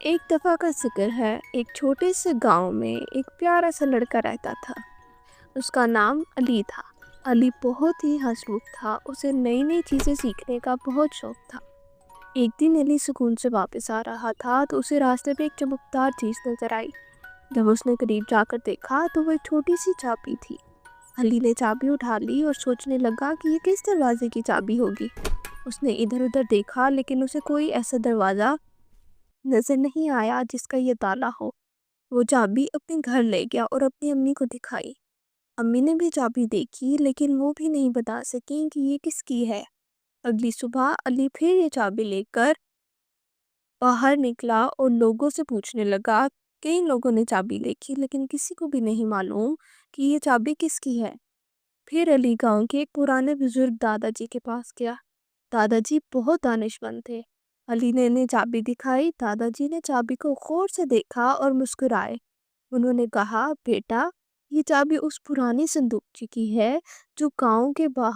ایک دفعہ کا ذکر ہے، ایک چھوٹے سے گاؤں میں ایک پیارا سا لڑکا رہتا تھا۔ اس کا نام علی تھا۔ علی بہت ہی ہنسمکھ تھا، اسے نئی نئی چیزیں سیکھنے کا بہت شوق تھا۔ ایک دن علی سکول سے واپس آ رہا تھا تو اسے راستے پہ ایک چمکدار چیز نظر آئی۔ جب اس نے قریب جا کر دیکھا تو وہ ایک چھوٹی سی چابی تھی۔ علی نے چابی اٹھا لی اور سوچنے لگا کہ یہ کس دروازے کی چابی ہوگی۔ اس نے ادھر ادھر دیکھا لیکن اسے کوئی ایسا دروازہ نظر نہیں آیا جس کا یہ تالا ہو۔ وہ چابی اپنے گھر لے گیا اور اپنی امی کو دکھائی۔ امی نے بھی چابی دیکھی لیکن وہ بھی نہیں بتا سکیں کہ یہ کس کی ہے۔ اگلی صبح علی پھر یہ چابی لے کر باہر نکلا اور لوگوں سے پوچھنے لگا۔ کئی لوگوں نے چابی دیکھی لیکن کسی کو بھی نہیں معلوم کہ یہ چابی کس کی ہے۔ پھر علی گاؤں کے ایک پرانے بزرگ دادا جی کے پاس گیا۔ دادا جی بہت دانشمند تھے۔ علی نے انہیں چابی دکھائی۔ دادا جی نے چابی کو غور سے دیکھا اور مسکرائے۔ انہوں نے کہا، بیٹا، یہ چابی اس پرانی صندوق کی ہے جو گاؤں کے باہر